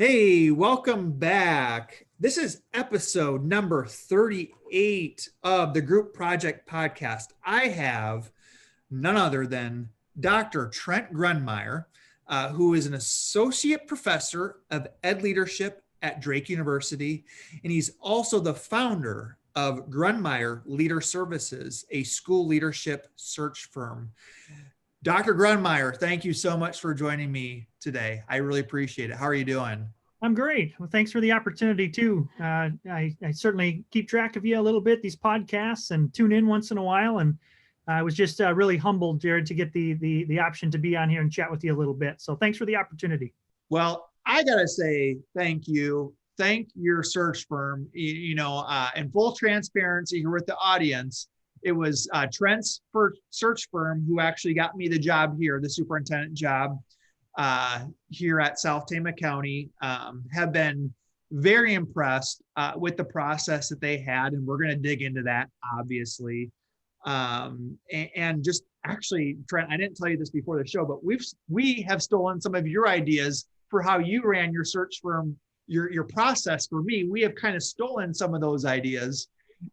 Hey, welcome back. This is episode number 38 of the Group Project Podcast. I have none other than Dr. Trent Grundmeyer, who is an associate professor of ed leadership at Drake University, and he's also the founder of Grundmeyer Leader Services, a school leadership search firm. Dr. Grundmeyer, thank you so much for joining me today. I really appreciate it. How are you doing? I'm great. Well, thanks for the opportunity too. I certainly keep track of you a little bit, these podcasts, and tune in once in a while. And I was just really humbled, Jared, to get the option to be on here and chat with you a little bit. So thanks for the opportunity. Well, I gotta say thank you. Thank your search firm. In full transparency here with the audience, it was Trent's first search firm who actually got me the job here, the superintendent job here at South Tama County. Have been very impressed with the process that they had, and we're going to dig into that, obviously. And just actually, Trent, I didn't tell you this before the show, but we have stolen some of your ideas for how you ran your search firm, your process for me. We have kind of stolen some of those ideas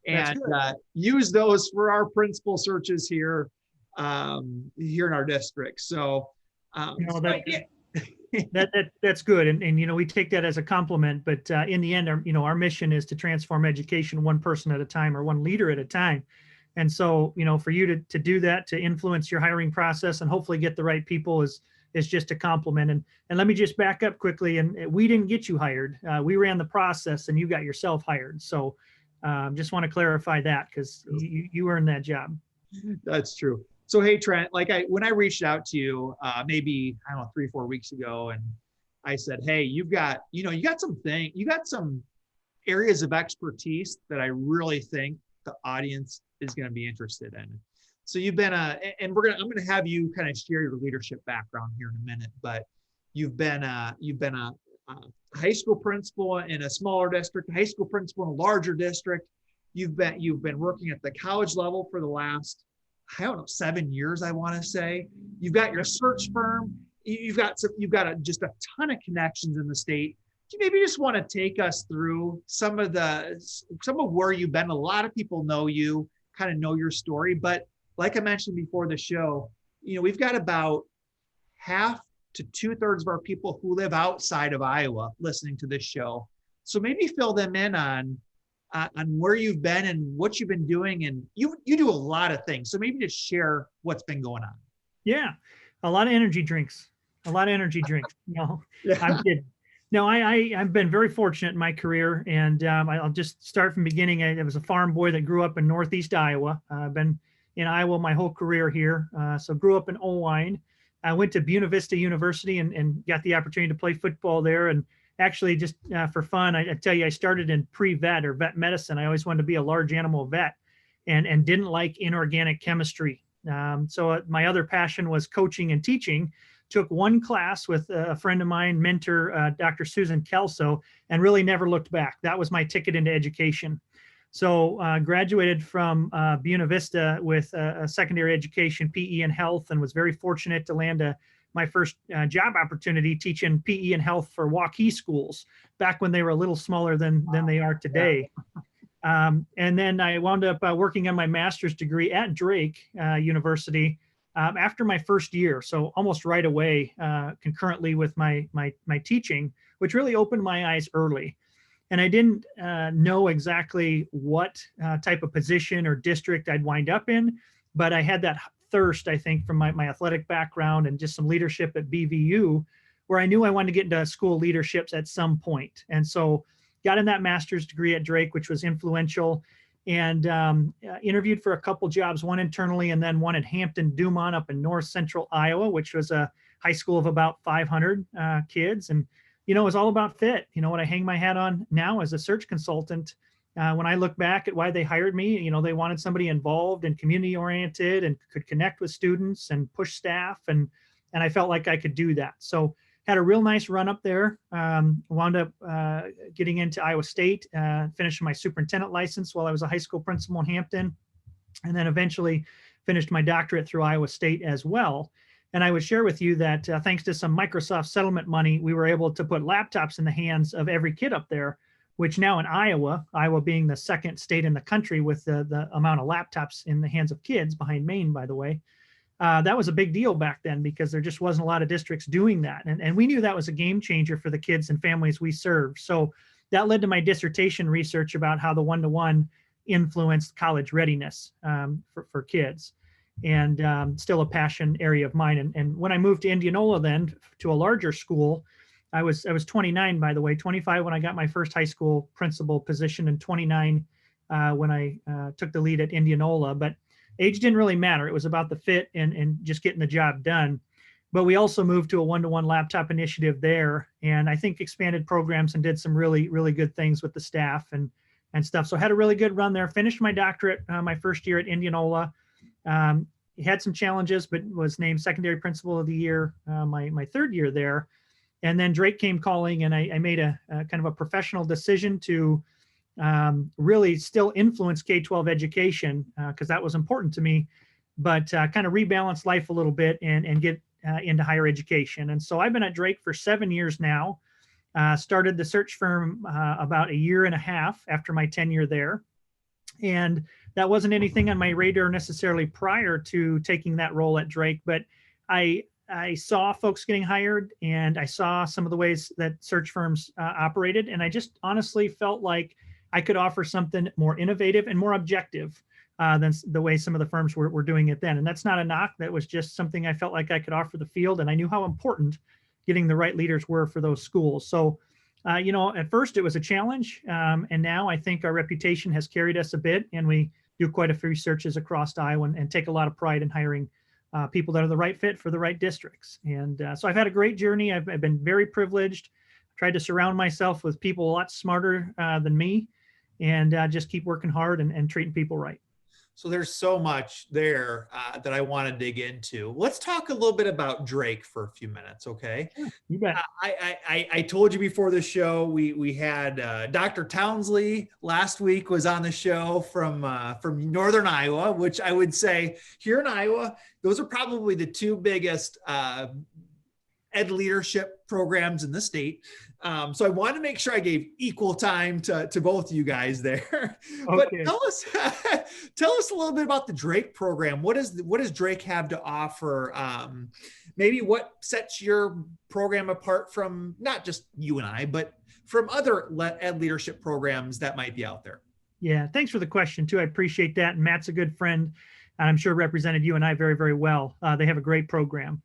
and use those for our principal searches here here in our district. So that's good. And we take that as a compliment, but in the end, our mission is to transform education one person at a time or one leader at a time. And so, for you to do that, to influence your hiring process and hopefully get the right people is just a compliment. And let me just back up quickly. And we didn't get you hired. We ran the process and you got yourself hired. So just want to clarify that because you earned that job. That's true. So, hey, Trent, when I reached out to you, maybe, 3-4 weeks ago, and I said, hey, you got some areas of expertise that I really think the audience is going to be interested in. So you've been I'm going to have you kind of share your leadership background here in a minute, but you've been a high school principal in a smaller district, a high school principal in a larger district. You've been working at the college level for the last 7 years, I want to say. You've got your search firm. You've got just a ton of connections in the state. Do you maybe just want to take us through some of where you've been? A lot of people know you, kind of know your story, but like I mentioned before the show, we've got about half to 2/3 of our people who live outside of Iowa listening to this show. So maybe fill them in on where you've been and what you've been doing. And you do a lot of things. So maybe just share what's been going on. Yeah. A lot of energy drinks. No, yeah. I'm kidding. No, I've been very fortunate in my career. And I'll just start from the beginning. I was a farm boy that grew up in Northeast Iowa. I've been in Iowa my whole career here. So grew up in Owine. I went to Buena Vista University and got the opportunity to play football there. And actually, just for fun, I tell you, I started in pre-vet or vet medicine. I always wanted to be a large animal vet and didn't like inorganic chemistry. So my other passion was coaching and teaching. Took one class with a friend of mine, mentor, Dr. Susan Kelso, and really never looked back. That was my ticket into education. So graduated from Buena Vista with a secondary education, PE and health, and was very fortunate to land my first job opportunity teaching PE and health for Waukee schools back when they were a little smaller than they are today. And then I wound up working on my master's degree at Drake University after my first year. So almost right away, concurrently with my teaching, which really opened my eyes early. And I didn't know exactly what type of position or district I'd wind up in, but I had that thirst, I think, from my athletic background and just some leadership at BVU, where I knew I wanted to get into school leaderships at some point. And so got in that master's degree at Drake, which was influential, and interviewed for a couple jobs, one internally and then one at Hampton Dumont up in north central Iowa, which was a high school of about 500 kids. And, it was all about fit. What I hang my hat on now as a search consultant, when I look back at why they hired me, they wanted somebody involved and community oriented and could connect with students and push staff. And I felt like I could do that. So had a real nice run up there, wound up getting into Iowa State, finishing my superintendent license while I was a high school principal in Hampton, and then eventually finished my doctorate through Iowa State as well. And I would share with you that thanks to some Microsoft settlement money, we were able to put laptops in the hands of every kid up there, which now in Iowa being the second state in the country with the amount of laptops in the hands of kids, behind Maine, by the way, that was a big deal back then because there just wasn't a lot of districts doing that. And we knew that was a game changer for the kids and families we served. So that led to my dissertation research about how the one-to-one influenced college readiness for kids, and still a passion area of mine. And when I moved to Indianola then to a larger school, I was 29, by the way, 25 when I got my first high school principal position, and 29 when I took the lead at Indianola. But age didn't really matter. It was about the fit and just getting the job done. But we also moved to a one-to-one laptop initiative there, and I think expanded programs and did some really, really good things with the staff and stuff. So I had a really good run there. Finished my doctorate my first year at Indianola. Had some challenges, but was named secondary principal of the year my third year there. And then Drake came calling, and I made a kind of a professional decision to really still influence K-12 education because that was important to me, but kind of rebalance life a little bit and get into higher education. And so I've been at Drake for 7 years now. Started the search firm about a year and a half after my tenure there. And that wasn't anything on my radar necessarily prior to taking that role at Drake, but I saw folks getting hired, and I saw some of the ways that search firms operated. And I just honestly felt like I could offer something more innovative and more objective than the way some of the firms were doing it then. And that's not a knock. That was just something I felt like I could offer the field. And I knew how important getting the right leaders were for those schools. So, at first it was a challenge. And now I think our reputation has carried us a bit, and we do quite a few searches across Iowa and take a lot of pride in hiring people that are the right fit for the right districts. And so I've had a great journey. I've been very privileged, tried to surround myself with people a lot smarter than me, and just keep working hard and treating people right. So there's so much there that I want to dig into. Let's talk a little bit about Drake for a few minutes, okay? Yeah, you bet. I told you before the show, we had Dr. Townsley last week was on the show from Northern Iowa, which I would say here in Iowa, those are probably the two biggest ed leadership programs in the state. So I wanted to make sure I gave equal time to both of you guys there. Okay. But tell us a little bit about the Drake program. What does Drake have to offer? Maybe what sets your program apart from not just you and I, but from other ed leadership programs that might be out there? Yeah, thanks for the question too. I appreciate that. And Matt's a good friend, and I'm sure represented you and I very, very well. They have a great program.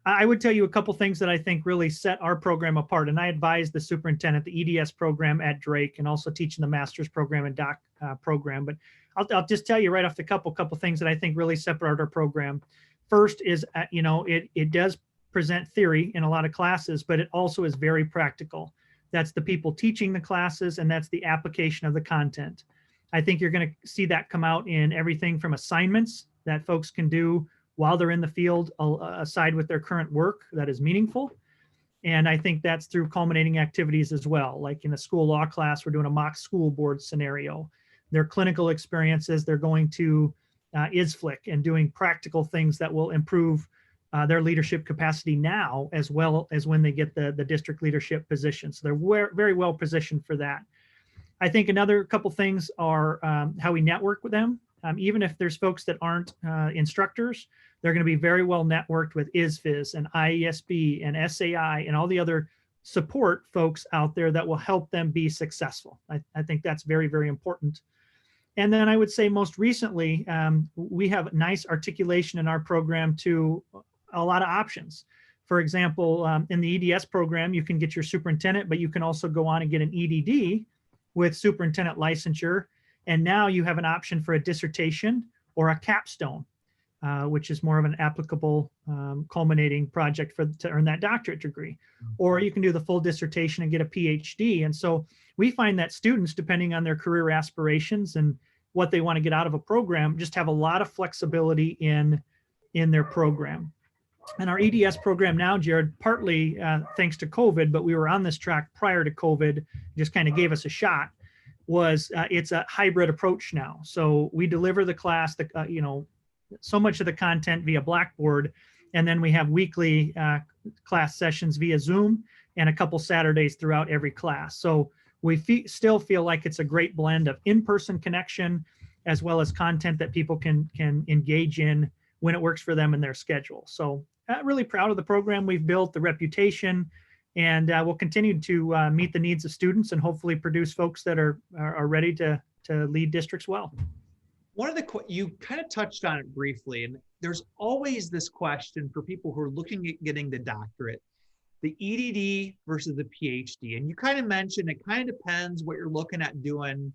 I would tell you a couple things that I think really set our program apart. And I advise the superintendent, the EDS program at Drake, and also teaching the master's program and doc program. But I'll just tell you right off the couple things that I think really separate our program. First is, it does present theory in a lot of classes, but it also is very practical. That's the people teaching the classes, and that's the application of the content. I think you're going to see that come out in everything from assignments that folks can do while they're in the field aside with their current work that is meaningful. And I think that's through culminating activities as well. Like in a school law class, we're doing a mock school board scenario. Their clinical experiences, they're going to ISFLC and doing practical things that will improve their leadership capacity now, as well as when they get the district leadership position. So they're very well positioned for that. I think another couple things are how we network with them. Even if there's folks that aren't instructors, they're going to be very well networked with ISFIS and IESB and SAI and all the other support folks out there that will help them be successful. I think that's very, very important. And then I would say most recently, we have nice articulation in our program to a lot of options. For example, in the EDS program, you can get your superintendent, but you can also go on and get an EDD with superintendent licensure. And now you have an option for a dissertation or a capstone, which is more of an applicable culminating project to earn that doctorate degree. Or you can do the full dissertation and get a PhD. And so we find that students, depending on their career aspirations and what they want to get out of a program, just have a lot of flexibility in their program. And our EDS program now, Jared, partly thanks to COVID, but we were on this track prior to COVID, just kind of gave us a shot, was it's a hybrid approach now. So we deliver the class, so much of the content via Blackboard, And then we have weekly class sessions via Zoom and a couple Saturdays throughout every class. So we still feel like it's a great blend of in-person connection as well as content that people can engage in when it works for them in their schedule. So really proud of the program we've built, the reputation, and we'll continue to meet the needs of students and hopefully produce folks that are ready to lead districts well. One of the, you kind of touched on it briefly, and there's always this question for people who are looking at getting the doctorate, the EDD versus the PhD. And you kind of mentioned it kind of depends what you're looking at doing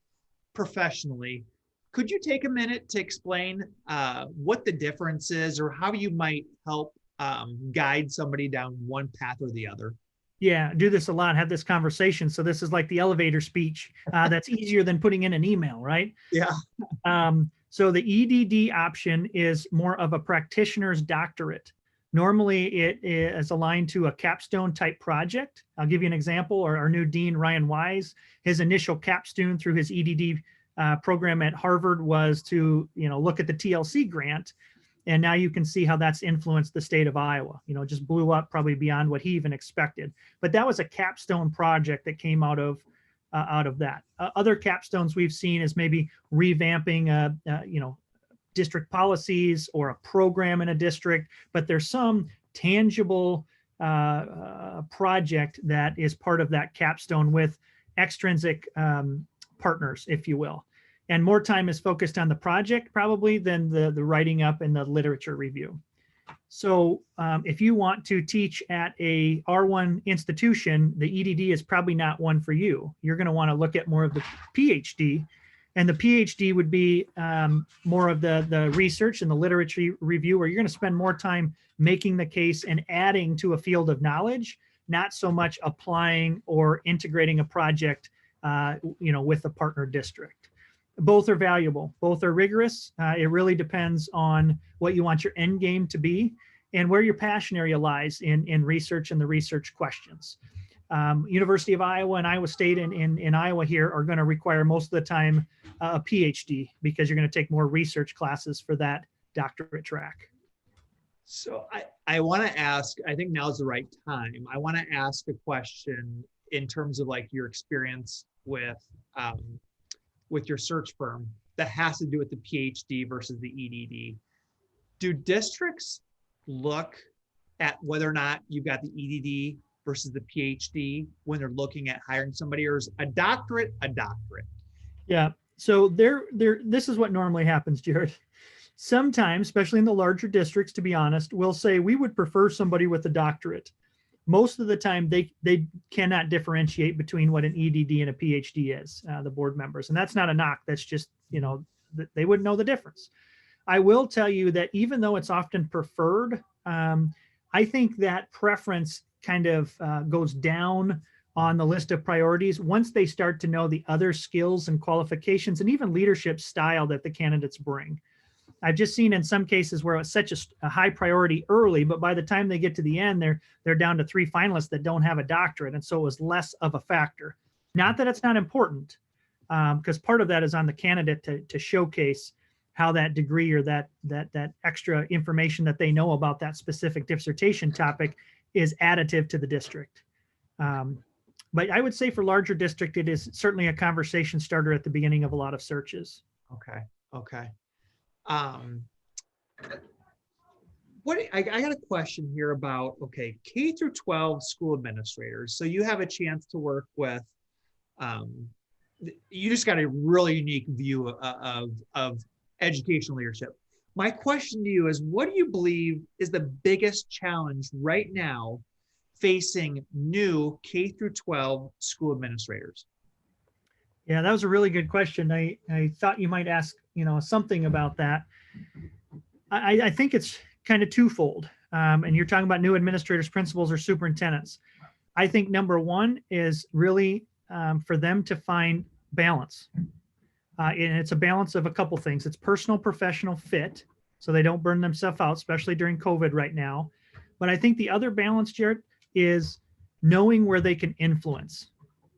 professionally. Could you take a minute to explain what the difference is or how you might help guide somebody down one path or the other? Yeah, do this a lot, have this conversation. So this is like the elevator speech that's easier than putting in an email, right? Yeah. So the EDD option is more of a practitioner's doctorate. Normally it is aligned to a capstone type project. I'll give you an example. Our new dean, Ryan Wise, his initial capstone through his EDD program at Harvard was to, look at the TLC grant. And now you can see how that's influenced the state of Iowa. Just blew up probably beyond what he even expected. But that was a capstone project that came out of that. Other capstones we've seen is maybe revamping, district policies or a program in a district. But there's some tangible project that is part of that capstone with extrinsic partners, if you will. And more time is focused on the project probably than the writing up and the literature review. So if you want to teach at a R1 institution, the EDD is probably not one for you. You're going to want to look at more of the PhD. And the PhD would be more of the research and the literature review, where you're going to spend more time making the case and adding to a field of knowledge, not so much applying or integrating a project with a partner district. Both are valuable. Both are rigorous. It really depends on what you want your end game to be and where your passion area lies in research and the research questions. University of Iowa and Iowa State in Iowa here are going to require most of the time a PhD because you're going to take more research classes for that doctorate track. So I want to ask, I think now's the right time. I want to ask a question in terms of like your experience with your search firm that has to do with the PhD versus the EDD. Do districts look at whether or not you've got the EDD versus the PhD when they're looking at hiring somebody, or is a doctorate a doctorate? Yeah, so this is what normally happens, Jared. Sometimes, especially in the larger districts, to be honest, we'll say we would prefer somebody with a doctorate. Most of the time, they cannot differentiate between what an EDD and a PhD is, the board members. And that's not a knock. That's just, they wouldn't know the difference. I will tell you that even though it's often preferred, I think that preference kind of goes down on the list of priorities once they start to know the other skills and qualifications and even leadership style that the candidates bring. I've just seen in some cases where it's such a high priority early, but by the time they get to the end, they're down to 3 finalists that don't have a doctorate. And so it was less of a factor. Not that it's not important, because part of that is on the candidate to showcase how that degree or that extra information that they know about that specific dissertation topic is additive to the district. But I would say for larger district, it is certainly a conversation starter at the beginning of a lot of searches. Okay. I got a question here about, K through 12 school administrators. So you have a chance to work with, you just got a really unique view of educational leadership. My question to you is, what do you believe is the biggest challenge right now facing new K through 12 school administrators? Yeah, that was a really good question. I thought you might ask, something about that. I think it's kind of twofold. And you're talking about new administrators, principals, or superintendents. I think number one is really for them to find balance. And it's a balance of a couple things. It's personal, professional fit, so they don't burn themselves out, especially during COVID right now. But I think the other balance, Jared, is knowing where they can influence.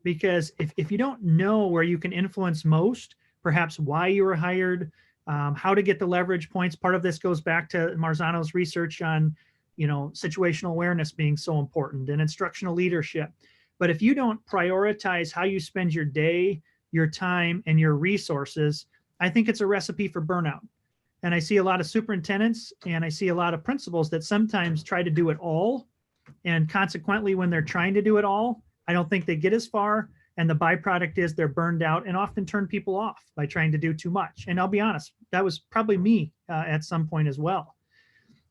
Because if you don't know where you can influence most, perhaps why you were hired, how to get the leverage points. Part of this goes back to Marzano's research on situational awareness being so important and instructional leadership. But if you don't prioritize how you spend your day, your time, and your resources, I think it's a recipe for burnout. And I see a lot of superintendents and I see a lot of principals that sometimes try to do it all. And consequently, when they're trying to do it all, I don't think they get as far. And the byproduct is they're burned out and often turn people off by trying to do too much. And I'll be honest, that was probably me at some point as well.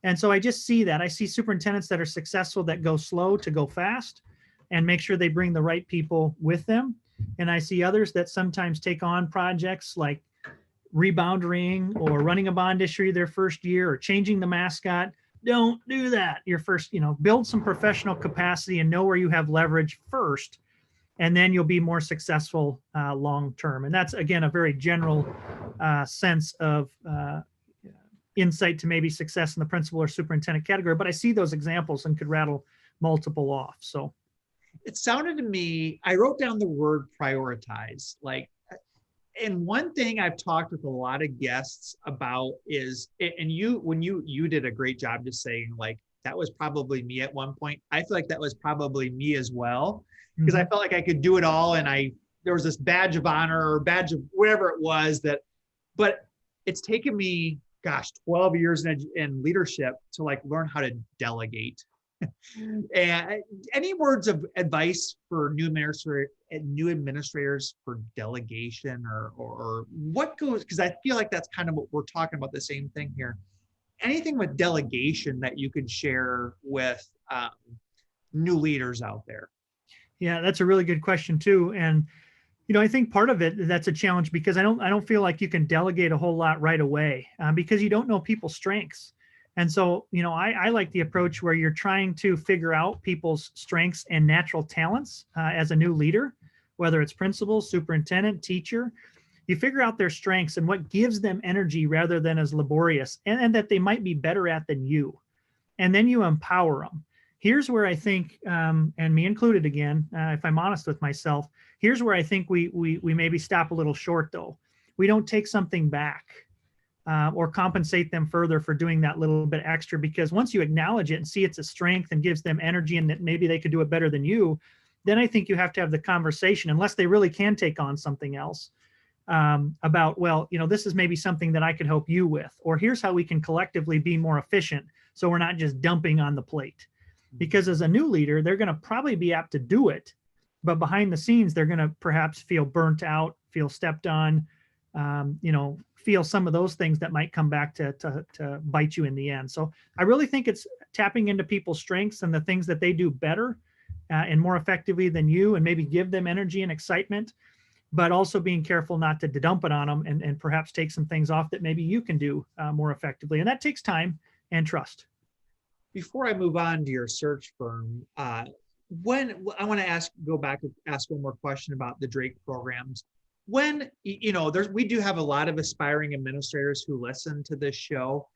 And so I just see that. I see superintendents that are successful that go slow to go fast and make sure they bring the right people with them. And I see others that sometimes take on projects like rebounding or running a bond issue their first year or changing the mascot. Don't do that. Your first, build some professional capacity and know where you have leverage first, and then you'll be more successful long term. And that's, again, a very general sense of insight to maybe success in the principal or superintendent category. But I see those examples and could rattle multiple off. So it sounded to me, I wrote down the word prioritize. And one thing I've talked with a lot of guests about is, and you did a great job just saying that was probably me at one point. I feel like that was probably me as well, because I felt like I could do it all. And there was this badge of honor or badge of whatever it was but it's taken me, 12 years in leadership to learn how to delegate. And any words of advice for new administrators for delegation or what goes, because I feel like that's kind of what we're talking about, the same thing here. Anything with delegation that you could share with new leaders out there? Yeah, that's a really good question too. And I think part of it, that's a challenge because I don't feel like you can delegate a whole lot right away because you don't know people's strengths. And so, I like the approach where you're trying to figure out people's strengths and natural talents as a new leader, whether it's principal, superintendent, teacher. You figure out their strengths and what gives them energy rather than as laborious and that they might be better at than you. And then you empower them. Here's where I think, and me included again, if I'm honest with myself, here's where I think we maybe stop a little short though. We don't take something back. Or compensate them further for doing that little bit extra, because once you acknowledge it and see it's a strength and gives them energy and that maybe they could do it better than you, then I think you have to have the conversation, unless they really can take on something else, about, this is maybe something that I could help you with, or here's how we can collectively be more efficient so we're not just dumping on the plate. Because as a new leader, they're going to probably be apt to do it, but behind the scenes, they're going to perhaps feel burnt out, feel stepped on, feel some of those things that might come back to bite you in the end. So I really think it's tapping into people's strengths and the things that they do better and more effectively than you, and maybe give them energy and excitement, but also being careful not to dump it on them and perhaps take some things off that maybe you can do more effectively. And that takes time and trust. Before I move on to your search firm, when I want to go back and ask one more question about the Drake programs. When, we do have a lot of aspiring administrators who listen to this show.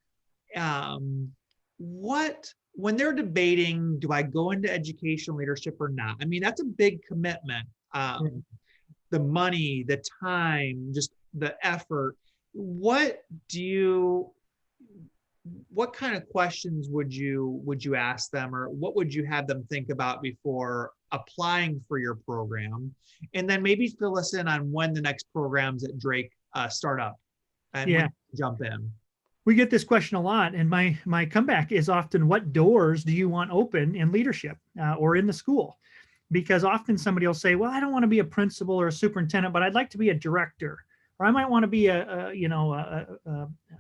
When they're debating, do I go into educational leadership or not? I mean, that's a big commitment. The money, the time, just the effort. What kind of questions would you ask them, or what would you have them think about before applying for your program? And then maybe fill us in on when the next programs at Drake start up and when you jump in. We get this question a lot, and my comeback is often, what doors do you want open in leadership or in the school? Because often somebody will say, well, I don't want to be a principal or a superintendent, but I'd like to be a director. Or I might want to be a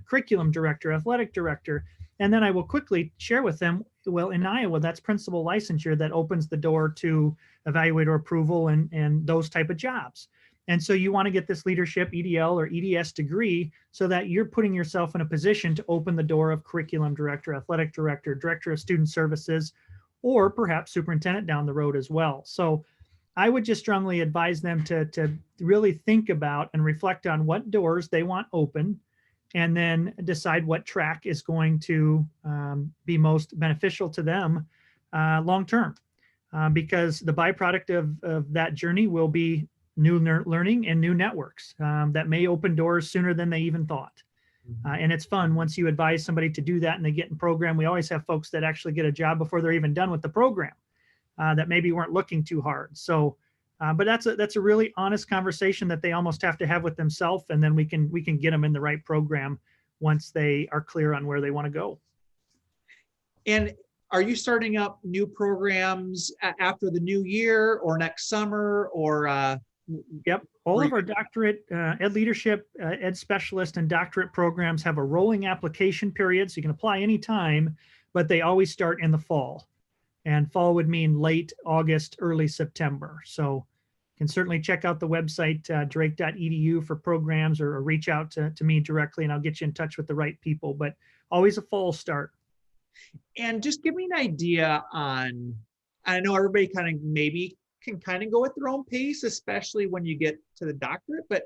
curriculum director, athletic director. And then I will quickly share with them, well, in Iowa, that's principal licensure that opens the door to evaluator approval and those type of jobs. And so you want to get this leadership EDL or EDS degree so that you're putting yourself in a position to open the door of curriculum director, athletic director, director of student services, or perhaps superintendent down the road as well. So I would just strongly advise them to really think about and reflect on what doors they want open, and then decide what track is going to be most beneficial to them long term. Because the byproduct of that journey will be new learning and new networks that may open doors sooner than they even thought. And it's fun once you advise somebody to do that and they get in program. We always have folks that actually get a job before they're even done with the program, that maybe weren't looking too hard. So, but that's a really honest conversation that they almost have to have with themselves, and then we can get them in the right program once they are clear on where they want to go. And are you starting up new programs after the new year or next summer or? Yep. All of our doctorate, ed leadership, ed specialist, and doctorate programs have a rolling application period. So you can apply anytime, but they always start in the fall. And fall would mean late August, early September. So you can certainly check out the website, drake.edu, for programs, or reach out to me directly and I'll get you in touch with the right people. But always a fall start. And just give me an idea on, I know everybody kind of maybe can kind of go at their own pace, especially when you get to the doctorate, but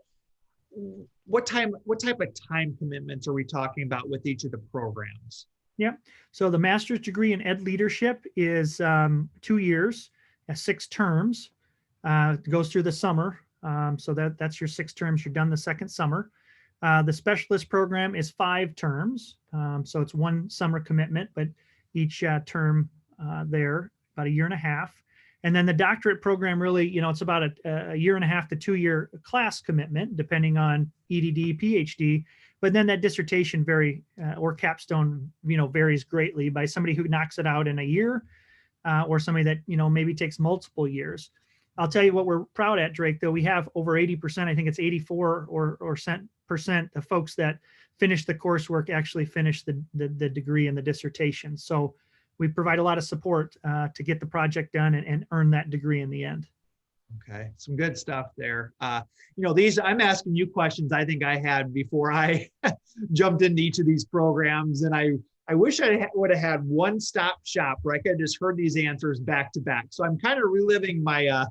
what type of time commitments are we talking about with each of the programs? Yeah. So the master's degree in ed leadership is 2 years, 6 terms, goes through the summer. So that's your 6 terms. You're done the second summer. The specialist program is 5 terms. So it's 1 summer commitment, but each term there, about 1.5 years. And then the doctorate program really, it's about a 1.5 to 2 year class commitment, depending on EDD, PhD. But then that dissertation or capstone, varies greatly by somebody who knocks it out in a year, or somebody that, maybe takes multiple years. I'll tell you what we're proud at, Drake, though. We have over 80%, I think it's 84 or percent of folks that finish the coursework actually finish the degree and the dissertation. So we provide a lot of support to get the project done and earn that degree in the end. Okay, some good stuff there. I'm asking you questions I think I had before I jumped into each of these programs, and I wish I would have had one-stop shop where I could have just heard these answers back to back. So I'm kind of reliving my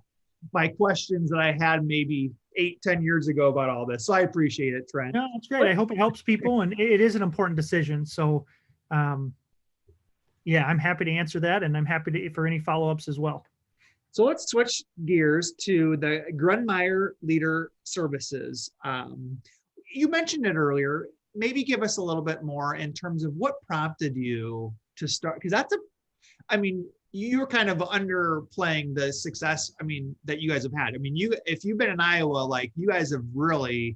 my questions that I had maybe 8-10 years ago about all this. So I appreciate it, Trent. No, that's great. I hope it helps people, and it is an important decision. So, yeah, I'm happy to answer that, and I'm happy for any follow-ups as well. So let's switch gears to the Grundmeyer Leader Services. You mentioned it earlier. Maybe give us a little bit more in terms of what prompted you to start, because you're kind of underplaying the success, that you guys have had. If you've been in Iowa, like, you guys have really,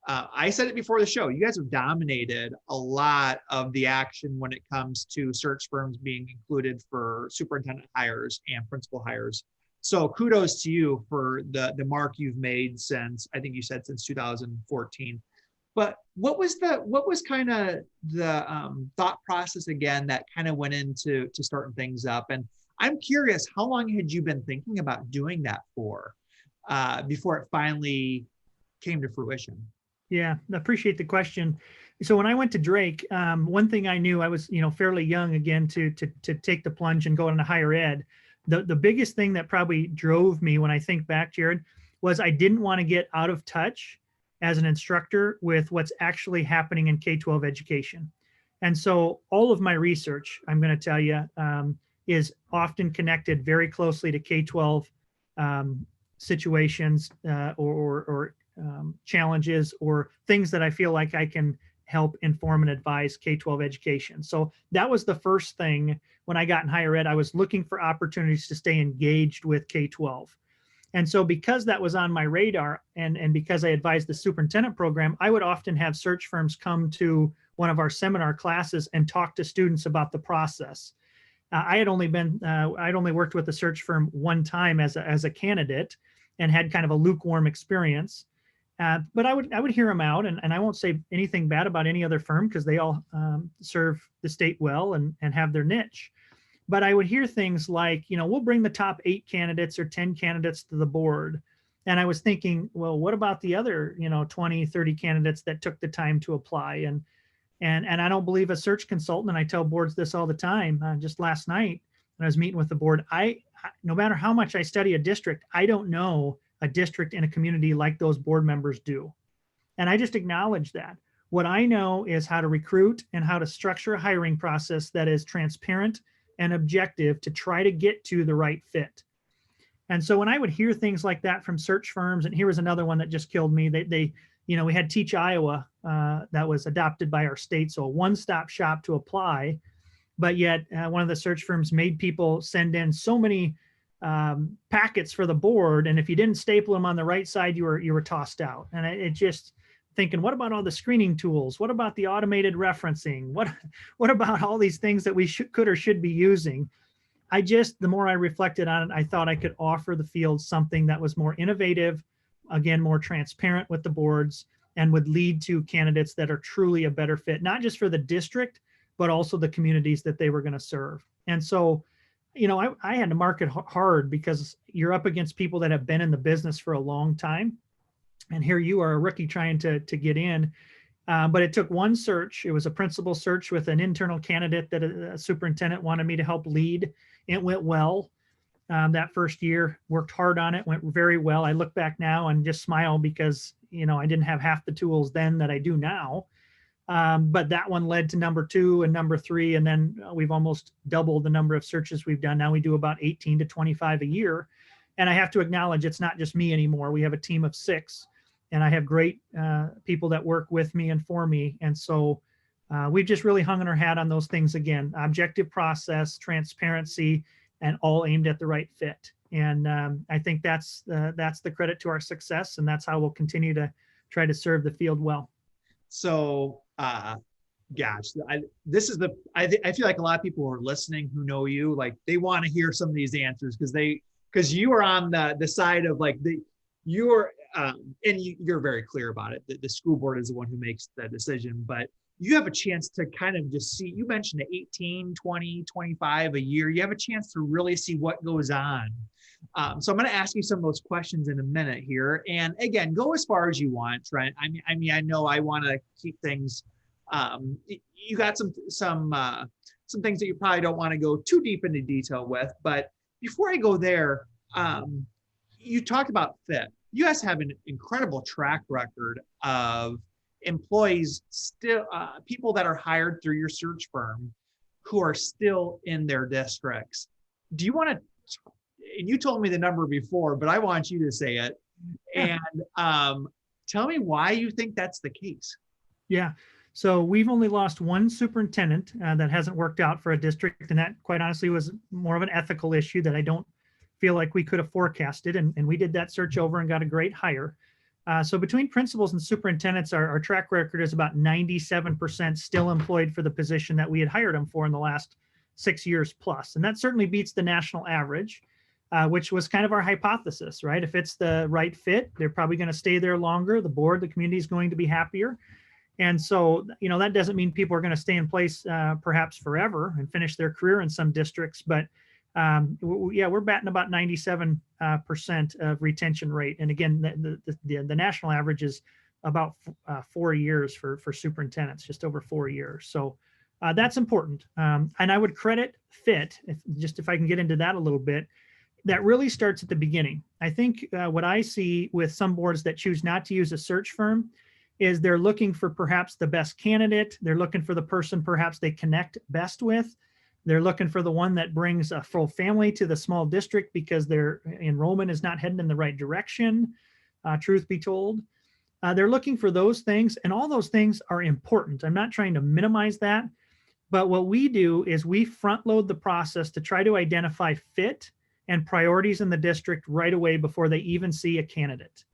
I said it before the show, you guys have dominated a lot of the action when it comes to search firms being included for superintendent hires and principal hires. So kudos to you for the mark you've made since 2014. But what was kind of the thought process again that kind of went into starting things up? And I'm curious, how long had you been thinking about doing that for before it finally came to fruition? Yeah, I appreciate the question. So when I went to Drake, one thing I knew, I was, fairly young again to take the plunge and go into higher ed. The biggest thing that probably drove me when I think back, Jared, was I didn't want to get out of touch as an instructor with what's actually happening in K-12 education. And so all of my research, I'm going to tell you, is often connected very closely to K-12 situations or challenges or things that I feel like I can help inform and advise K-12 education. So that was the first thing when I got in higher ed. I was looking for opportunities to stay engaged with K-12. And so because that was on my radar and because I advised the superintendent program, I would often have search firms come to one of our seminar classes and talk to students about the process. I'd only worked with a search firm one time as a candidate and had kind of a lukewarm experience. But I would hear them out, and I won't say anything bad about any other firm because they all serve the state well and have their niche. But I would hear things like, we'll bring the top 8 candidates or 10 candidates to the board. And I was thinking, well, what about the other, 20, 30 candidates that took the time to apply? And I don't believe a search consultant, and I tell boards this all the time. Just last night when I was meeting with the board, no matter how much I study a district, I don't know a district in a community like those board members do. And I just acknowledge that. What I know is how to recruit and how to structure a hiring process that is transparent and objective to try to get to the right fit. And so when I would hear things like that from search firms, and here was another one that just killed me, they we had Teach Iowa that was adopted by our state, so a one-stop shop to apply. But yet one of the search firms made people send in so many packets for the board, and if you didn't staple them on the right side, you were tossed out. And it just thinking, what about all the screening tools? What about the automated referencing? What about all these things that we could or should be using? The more I reflected on it, I thought I could offer the field something that was more innovative, again, more transparent with the boards, and would lead to candidates that are truly a better fit, not just for the district, but also the communities that they were going to serve. And so, I had to market hard because you're up against people that have been in the business for a long time. And here you are, a rookie trying to get in. But it took one search. It was a principal search with an internal candidate that a superintendent wanted me to help lead. It went well. That first year, worked hard on it, went very well. I look back now and just smile because, I didn't have half the tools then that I do now. But that one led to number 2 and number 3. And then we've almost doubled the number of searches we've done. Now we do about 18 to 25 a year. And I have to acknowledge it's not just me anymore. We have a team of 6. And I have great people that work with me and for me. And so we've just really hung our hat on those things again: objective process, transparency, and all aimed at the right fit. And I think that's the credit to our success, and that's how we'll continue to try to serve the field well. So, gosh, I feel like a lot of people who are listening who know you, like they want to hear some of these answers because you are on the side of like you're very clear about it. The school board is the one who makes the decision, but you have a chance to kind of just see, you mentioned 18, 20, 25 a year. You have a chance to really see what goes on. So I'm going to ask you some of those questions in a minute here. And again, go as far as you want, Trent. I mean, I know I want to keep things, you got some things that you probably don't want to go too deep into detail with, but before I go there, you talked about fit. You guys have an incredible track record of employees still, people that are hired through your search firm who are still in their districts. Do you want to, and you told me the number before, but I want you to say it. And tell me why you think that's the case. Yeah. So we've only lost one superintendent that hasn't worked out for a district. And that, quite honestly, was more of an ethical issue that I don't feel like we could have forecasted. And we did that search over and got a great hire. So between principals and superintendents, our track record is about 97% still employed for the position that we had hired them for in the last 6 years plus. And that certainly beats the national average, which was kind of our hypothesis, right? If it's the right fit, they're probably going to stay there longer. The board, the community is going to be happier. And so, that doesn't mean people are going to stay in place perhaps forever and finish their career in some districts. But we're batting about 97% of retention rate. And again, the national average is about 4 years for superintendents, just over 4 years. So that's important. And I would credit fit, if I can get into that a little bit, that really starts at the beginning. I think what I see with some boards that choose not to use a search firm is they're looking for perhaps the best candidate. They're looking for the person perhaps they connect best with. They're looking for the one that brings a full family to the small district because their enrollment is not heading in the right direction, truth be told. They're looking for those things, and all those things are important. I'm not trying to minimize that, but what we do is we front load the process to try to identify fit and priorities in the district right away before they even see a candidate.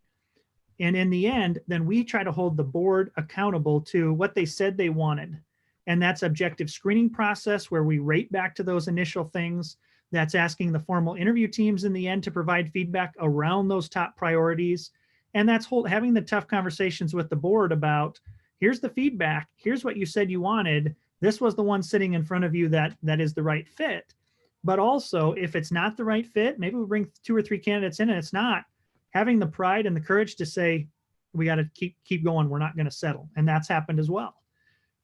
And in the end, then we try to hold the board accountable to what they said they wanted. And that's objective screening process where we rate back to those initial things. That's asking the formal interview teams in the end to provide feedback around those top priorities. And that's having the tough conversations with the board about, here's the feedback, here's what you said you wanted. This was the one sitting in front of you that is the right fit. But also, if it's not the right fit, maybe we bring 2 or 3 candidates in and it's not, having the pride and the courage to say, we got to keep going, we're not going to settle. And that's happened as well.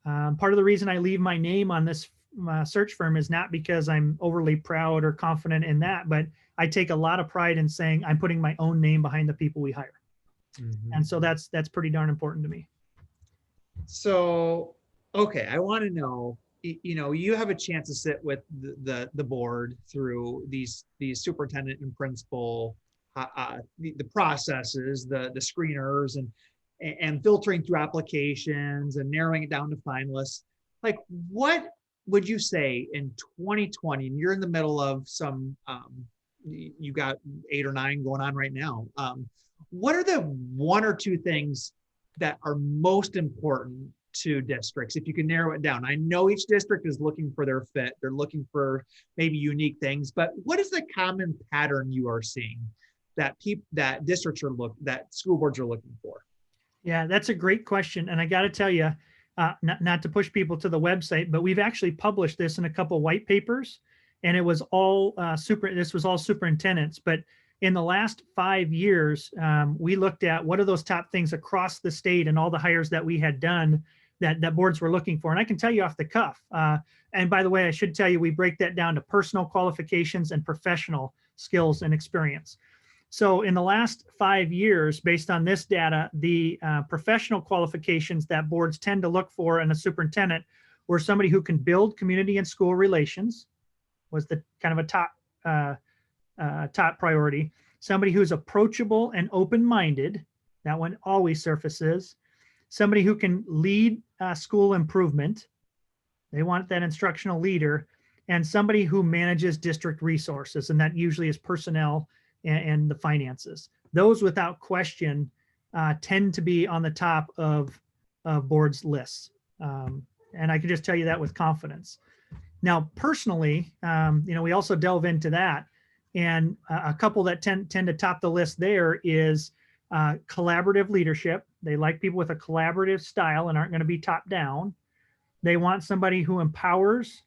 Part of the reason I leave my name on this search firm is not because I'm overly proud or confident in that, but I take a lot of pride in saying I'm putting my own name behind the people we hire. Mm-hmm. And so that's pretty darn important to me. So, okay, I want to know, you have a chance to sit with the board through these superintendent and principal, the processes, the screeners, and filtering through applications and narrowing it down to finalists. Like, what would you say in 2020, and you're in the middle of some, you got 8 or 9 going on right now. What are the 1 or 2 things that are most important to districts, if you can narrow it down? I know each district is looking for their fit. They're looking for maybe unique things, but what is the common pattern you are seeing that districts are that school boards are looking for? Yeah, that's a great question. And I got to tell you, not to push people to the website, but we've actually published this in a couple white papers, and it was all this was all superintendents. But in the last 5 years, we looked at what are those top things across the state and all the hires that we had done that boards were looking for. And I can tell you off the cuff. And by the way, I should tell you, we break that down to personal qualifications and professional skills and experience. So in the last 5 years, based on this data, the professional qualifications that boards tend to look for in a superintendent were somebody who can build community and school relations, was the kind of a top priority. Somebody who's approachable and open-minded, that one always surfaces. Somebody who can lead school improvement, they want that instructional leader, and somebody who manages district resources, and that usually is personnel and the finances. Those, without question, tend to be on the top of boards' lists. And I can just tell you that with confidence. Now, personally, we also delve into that. And a couple that tend to top the list there is collaborative leadership. They like people with a collaborative style and aren't going to be top down. They want somebody who empowers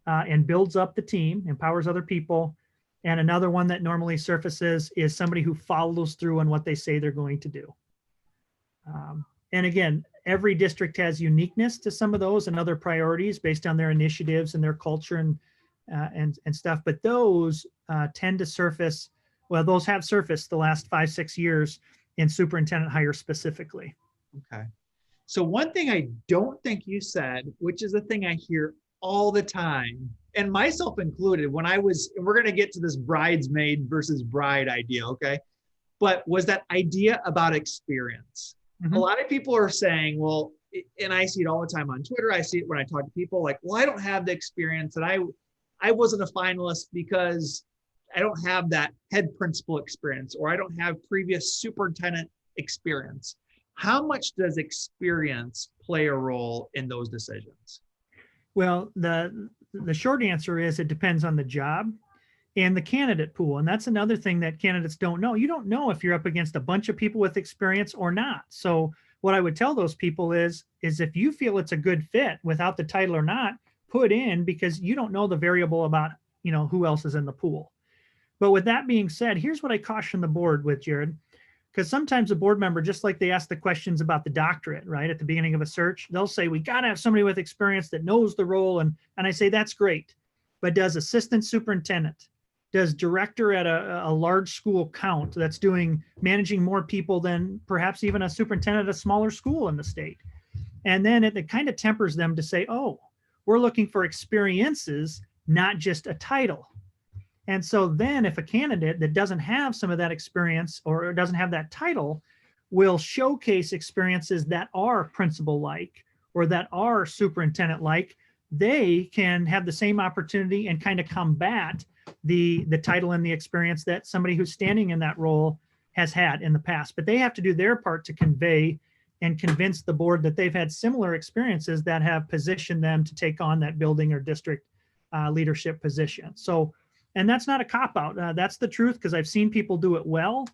and builds up the team, empowers other people. And another one that normally surfaces is somebody who follows through on what they say they're going to do. And again, every district has uniqueness to some of those and other priorities based on their initiatives and their culture and stuff. But those tend to surface, well, those have surfaced the last 5-6 years in superintendent hire specifically. Okay. So one thing I don't think you said, which is a thing I hear all the time, and myself included, when we're going to get to this bridesmaid versus bride idea, okay? But was that idea about experience. Mm-hmm. A lot of people are saying, well, and I see it all the time on Twitter. I see it when I talk to people like, well, I don't have the experience, and I wasn't a finalist because I don't have that head principal experience, or I don't have previous superintendent experience. How much does experience play a role in those decisions? Well, the short answer is it depends on the job and the candidate pool. And that's another thing that candidates don't know. You don't know if you're up against a bunch of people with experience or not. So what I would tell those people is if you feel it's a good fit without the title or not, put in, because you don't know the variable about, who else is in the pool. But with that being said, here's what I caution the board with, Jared, because sometimes a board member, just like they ask the questions about the doctorate, right, at the beginning of a search, they'll say, we got to have somebody with experience that knows the role. And I say, that's great. But does assistant superintendent, does director at a large school count that's managing more people than perhaps even a superintendent at a smaller school in the state? And then it kind of tempers them to say, oh, we're looking for experiences, not just a title. And so then if a candidate that doesn't have some of that experience or doesn't have that title will showcase experiences that are principal-like or that are superintendent-like, they can have the same opportunity and kind of combat the title and the experience that somebody who's standing in that role has had in the past. But they have to do their part to convey and convince the board that they've had similar experiences that have positioned them to take on that building or district leadership position. So, and that's not a cop-out. That's the truth, because I've seen people do it well.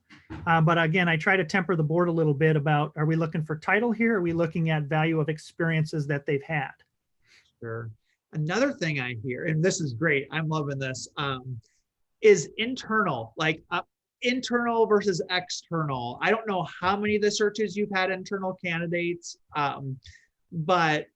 But again, I try to temper the board a little bit about, are we looking for title here? Are we looking at value of experiences that they've had? Sure. Another thing I hear, and this is great, I'm loving this, is internal, like internal versus external. I don't know how many of the searches you've had internal candidates, but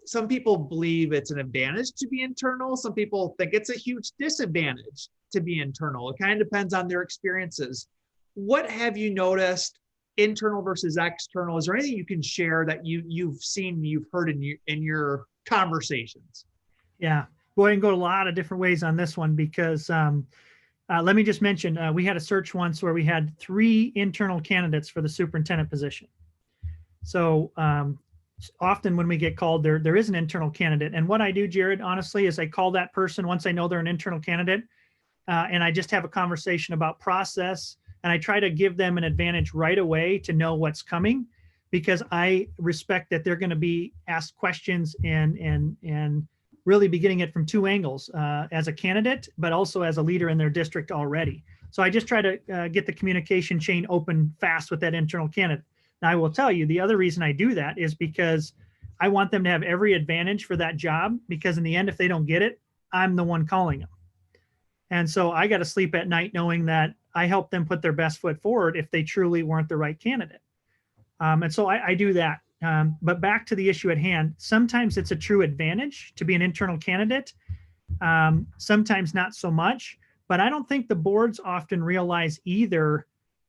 some people believe it's an advantage to be internal. Some people think it's a huge disadvantage to be internal. It kind of depends on their experiences. What have you noticed, internal versus external? Is there anything you can share that you've seen, you've heard in your conversations? Yeah, boy, I can go a lot of different ways on this one, because let me just mention, we had a search once where we had 3 internal candidates for the superintendent position. So often when we get called, there is an internal candidate. And what I do, Jared, honestly, is I call that person once I know they're an internal candidate, and I just have a conversation about process, and I try to give them an advantage right away to know what's coming, because I respect that they're going to be asked questions and really be getting it from two angles, as a candidate, but also as a leader in their district already. So I just try to get the communication chain open fast with that internal candidate. Now, I will tell you, the other reason I do that is because I want them to have every advantage for that job, because in the end, if they don't get it, I'm the one calling them. And so I got to sleep at night knowing that I helped them put their best foot forward if they truly weren't the right candidate. And so I do that. But back to the issue at hand, sometimes it's a true advantage to be an internal candidate. Sometimes not so much, but I don't think the boards often realize either,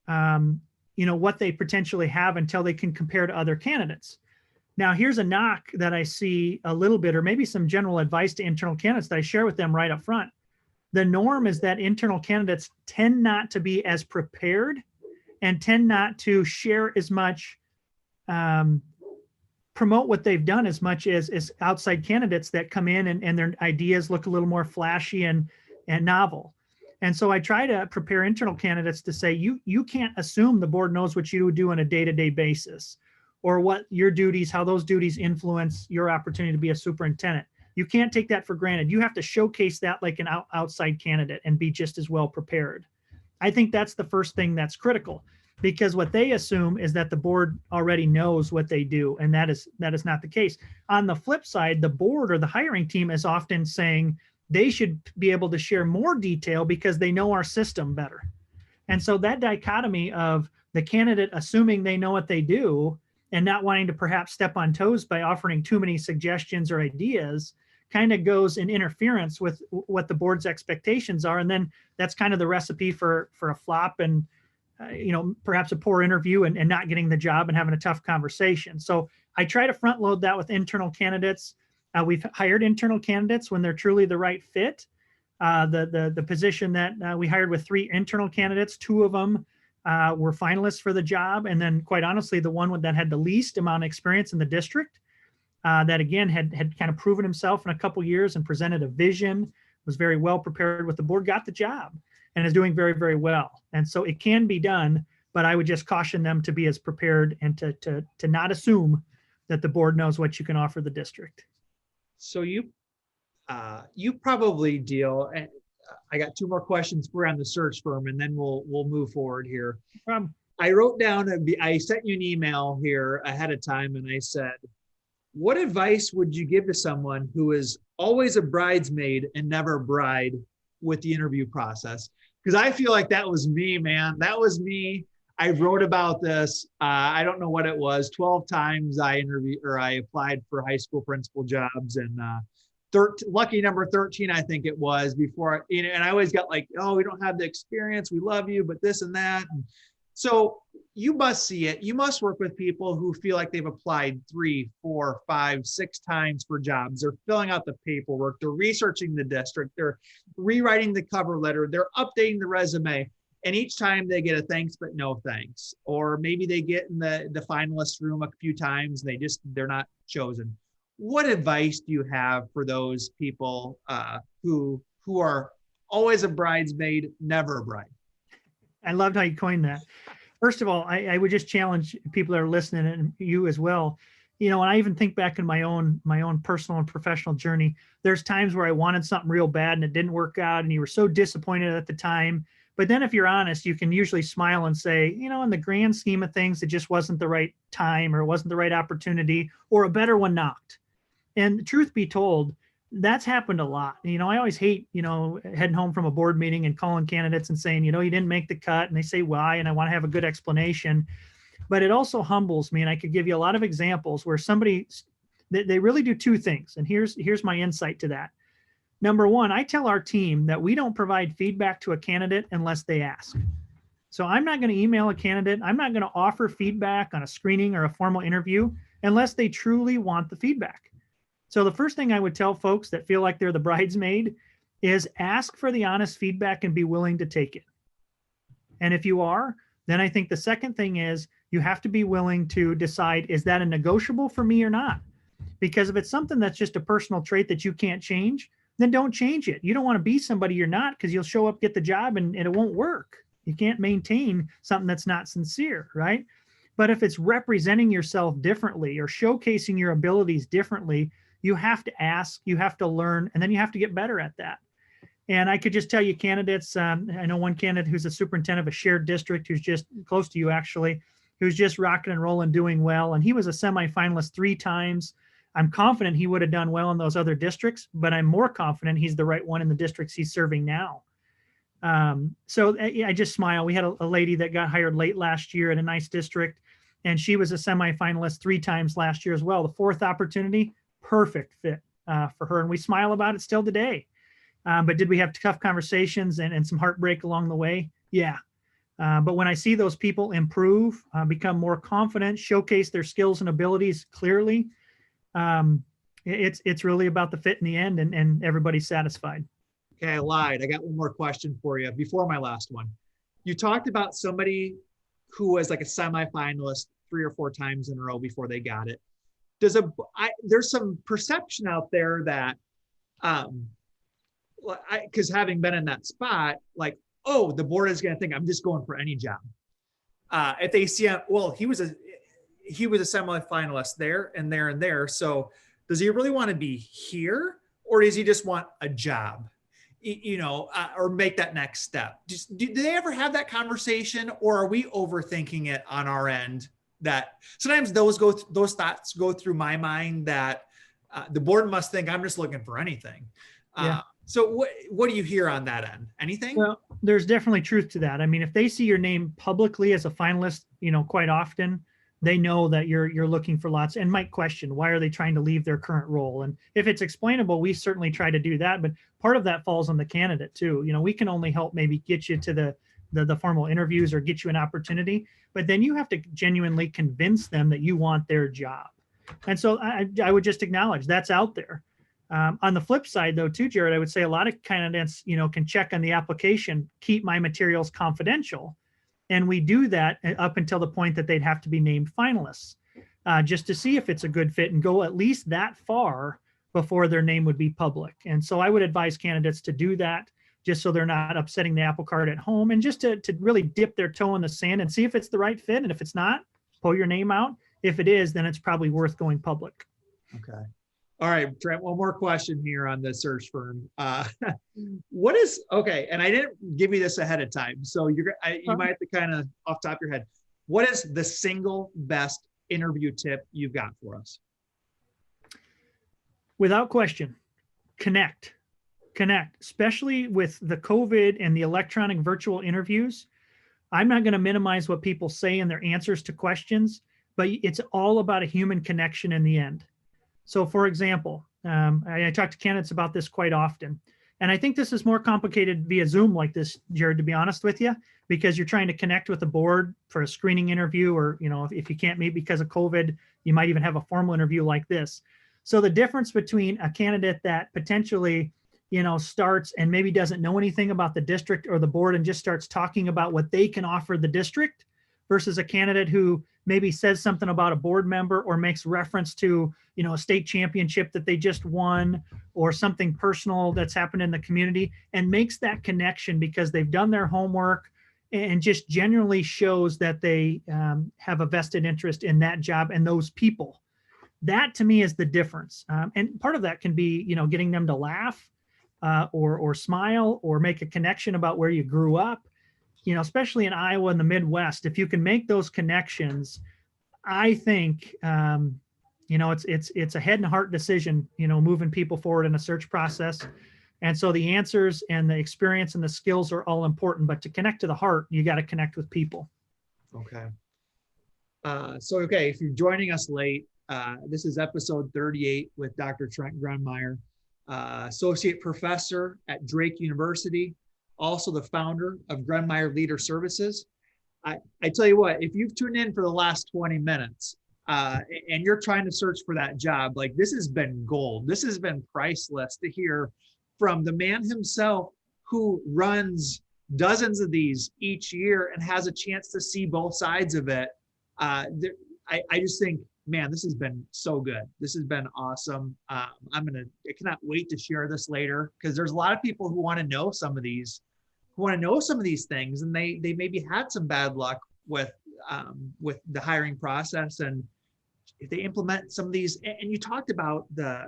what they potentially have until they can compare to other candidates. Now, here's a knock that I see a little bit, or maybe some general advice to internal candidates that I share with them right up front. The norm is that internal candidates tend not to be as prepared and tend not to share as much, promote what they've done as much as outside candidates that come in and their ideas look a little more flashy and novel. And so I try to prepare internal candidates to say, you can't assume the board knows what you do on a day-to-day basis, or what your duties, how those duties influence your opportunity to be a superintendent. You can't take that for granted. You have to showcase that like an outside candidate and be just as well prepared. I think that's the first thing that's critical, because what they assume is that the board already knows what they do, and that is not the case. On the flip side, the board or the hiring team is often saying they should be able to share more detail because they know our system better. And so that dichotomy of the candidate assuming they know what they do and not wanting to perhaps step on toes by offering too many suggestions or ideas kind of goes in interference with what the board's expectations are. And then that's kind of the recipe for a flop and, perhaps a poor interview and not getting the job and having a tough conversation. So I try to front load that with internal candidates. We've hired internal candidates when they're truly the right fit. The position that we hired with 3 internal candidates, 2 of them were finalists for the job. And then quite honestly, the one that had the least amount of experience in the district, that again had kind of proven himself in a couple years and presented a vision, was very well prepared with the board, got the job, and is doing very, very well. And so it can be done, but I would just caution them to be as prepared and to not assume that the board knows what you can offer the district. So you probably deal. I got 2 more questions for on the search firm, and then we'll move forward here. I wrote down. I sent you an email here ahead of time, and I said, "What advice would you give to someone who is always a bridesmaid and never a bride with the interview process?" Because I feel like that was me, man. That was me. I wrote about this. I don't know what it was. 12 times I applied for high school principal jobs, and lucky number 13, I think it was, before, and I always got like, "Oh, we don't have the experience. We love you, but this and that." And so you must see it. You must work with people who feel like they've applied 3, 4, 5, 6 times for jobs. They're filling out the paperwork. They're researching the district. They're rewriting the cover letter. They're updating the resume. And each time they get a thanks, but no thanks. Or maybe they get in the finalist room a few times and they're not chosen. What advice do you have for those people who are always a bridesmaid, never a bride? I loved how you coined that. First of all, I would just challenge people that are listening, and you as well. And I even think back in my own personal and professional journey, there's times where I wanted something real bad and it didn't work out, and you were so disappointed at the time. But then if you're honest, you can usually smile and say, in the grand scheme of things, it just wasn't the right time, or it wasn't the right opportunity, or a better one knocked. And truth be told, that's happened a lot. I always hate, heading home from a board meeting and calling candidates and saying, you didn't make the cut, and they say why, and I want to have a good explanation. But it also humbles me. And I could give you a lot of examples where they really do 2 things. And here's my insight to that. Number 1, I tell our team that we don't provide feedback to a candidate unless they ask. So I'm not going to email a candidate. I'm not going to offer feedback on a screening or a formal interview unless they truly want the feedback. So the first thing I would tell folks that feel like they're the bridesmaid is ask for the honest feedback and be willing to take it. And if you are, Then I think the second thing is you have to be willing to decide, is that a negotiable for me or not? Because if it's something that's just a personal trait that you can't change, then don't change it. You don't want to be somebody you're not, because you'll show up, get the job, and it won't work. You can't maintain something that's not sincere, right? But if it's representing yourself differently or showcasing your abilities differently, you have to ask, you have to learn, and then you have to get better at that. And I could just tell you candidates, I know one candidate who's a superintendent of a shared district who's just close to you, actually, who's just rocking and rolling, doing well. And he was a semifinalist 3 times. I'm confident he would have done well in those other districts, but I'm more confident he's the right one in the districts he's serving now. So I just smile. We had a lady that got hired late last year in a nice district, and she was a semifinalist 3 times last year as well. The 4th opportunity, perfect fit for her. And we smile about it still today. But did we have tough conversations and some heartbreak along the way? Yeah. But when I see those people improve, become more confident, showcase their skills and abilities clearly, it's really about the fit in the end, and everybody's satisfied. Okay, I lied. I got one more question for you before my last one. You talked about somebody who was like a semifinalist 3 or 4 times in a row before they got it. There's some perception out there that, because having been in that spot, like, oh, the board is going to think I'm just going for any job. If they see, well, he was a semifinalist there and there and there. So does he really want to be here, or does he just want a job? Or make that next step? Do they ever have that conversation, or are we overthinking it on our end? That sometimes those thoughts go through my mind that the board must think I'm just looking for anything. Yeah. So what do you hear on that end? Anything? Well, there's definitely truth to that. I mean, if they see your name publicly as a finalist, quite often, they know that you're looking for lots, and might question, why are they trying to leave their current role? And if it's explainable, we certainly try to do that. But part of that falls on the candidate too. We can only help maybe get you to the formal interviews or get you an opportunity, but then you have to genuinely convince them that you want their job. And so I would just acknowledge that's out there. On the flip side, though, too, Jared, I would say a lot of candidates, can check on the application, keep my materials confidential. And we do that up until the point that they'd have to be named finalists, just to see if it's a good fit and go at least that far before their name would be public. And so I would advise candidates to do that, just so they're not upsetting the apple cart at home, and just to really dip their toe in the sand and see if it's the right fit. And if it's not, pull your name out. If it is, then it's probably worth going public. Okay. All right, Trent, one more question here on the search firm. And I didn't give you this ahead of time, so you might have to kind of off the top of your head. What is the single best interview tip you've got for us? Without question, connect, especially with the COVID and the electronic virtual interviews. I'm not going to minimize what people say in their answers to questions, but it's all about a human connection in the end. So, for example, I talk to candidates about this quite often, and I think this is more complicated via Zoom like this, Jared, to be honest with you, because you're trying to connect with the board for a screening interview, or, if you can't meet because of COVID, you might even have a formal interview like this. So the difference between a candidate that potentially, starts and maybe doesn't know anything about the district or the board and just starts talking about what they can offer the district, versus a candidate who maybe says something about a board member or makes reference to, a state championship that they just won, or something personal that's happened in the community, and makes that connection because they've done their homework, and just generally shows that they have a vested interest in that job and those people. That to me is the difference. And part of that can be, getting them to laugh or smile or make a connection about where you grew up. Especially in Iowa and the Midwest, if you can make those connections, I think, it's a head and heart decision, moving people forward in a search process. And so the answers and the experience and the skills are all important, but to connect to the heart, you got to connect with people. Okay. If you're joining us late, this is episode 38 with Dr. Trent Grundmeyer, associate professor at Drake University, also the founder of Grundmeyer Leader Services. I tell you what, if you've tuned in for the last 20 minutes and you're trying to search for that job, like, this has been gold. This has been priceless to hear from the man himself who runs dozens of these each year and has a chance to see both sides of it. I just think, man, this has been so good. This has been awesome. I cannot wait to share this later, because there's a lot of people who want to know some of these, things, and they maybe had some bad luck with the hiring process, and if they implement some of these, and you talked about the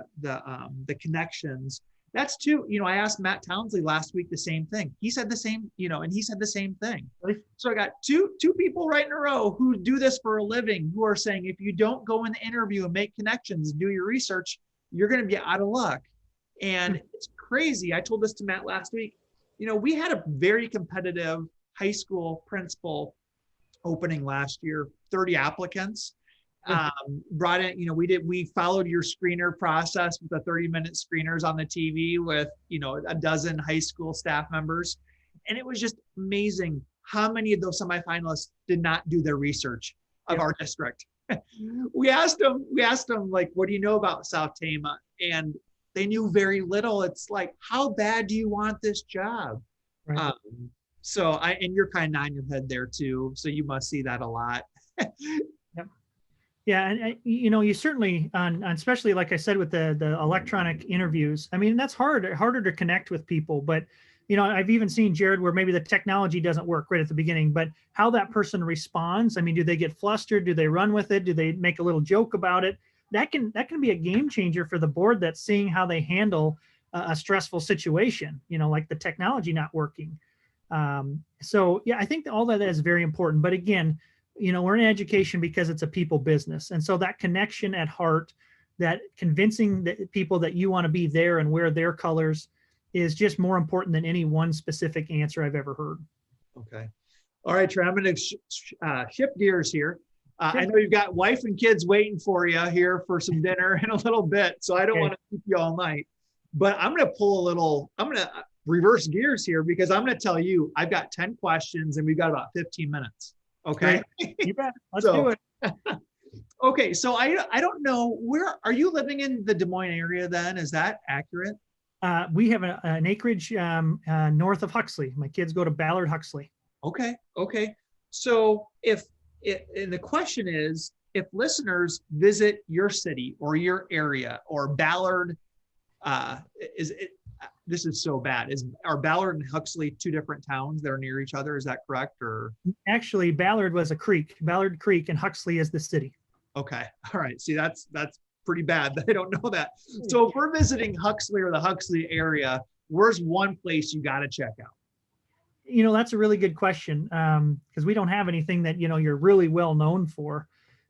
connections. That's too, I asked Matt Townsley last week the same thing. He said the same, and he said the same thing. So I got two people right in a row who do this for a living, who are saying, if you don't go in the interview and make connections and do your research, you're going to be out of luck. And it's crazy. I told this to Matt last week. We had a very competitive high school principal opening last year, 30 applicants. Brought in, we followed your screener process with the 30-minute screeners on the TV with, a dozen high school staff members. And it was just amazing how many of those semifinalists did not do their research of our district. We asked them, like, what do you know about South Tama? And they knew very little. It's like, how bad do you want this job? Right. And you're kind of nodding your head there too. So you must see that a lot. Yeah, and you certainly on especially, like I said, with the electronic interviews. I mean, that's harder to connect with people. But I've even seen, Jared, where maybe the technology doesn't work right at the beginning, but how that person responds. I mean, do they get flustered? Do they run with it? Do they make a little joke about it? That can be a game changer for the board that's seeing how they handle a stressful situation. Like the technology not working. So yeah, I think all that is very important. But again, we're in education because it's a people business. And so that connection at heart, that convincing the people that you want to be there and wear their colors, is just more important than any one specific answer I've ever heard. Okay. All right, Trent, I'm going to shift gears here. Sure. I know you've got wife and kids waiting for you here for some dinner in a little bit, so I don't want to keep you all night. But I'm going to reverse gears here, because I'm going to tell you, I've got 10 questions and we've got about 15 minutes. Okay. You bet. Let's do it. Okay. So I don't know, where are you living in the Des Moines area then? Is that accurate? We have an acreage north of Huxley. My kids go to Ballard Huxley. Okay. So and the question is, if listeners visit your city or your area or Ballard, this is so bad. Are Ballard and Huxley two different towns that are near each other? Is that correct? Or actually, Ballard was a creek, Ballard Creek, and Huxley is the city. Okay. All right. See, that's pretty bad that I don't know that. So if we're visiting Huxley or the Huxley area, where's one place you got to check out? That's a really good question, because we don't have anything that, you're really well known for.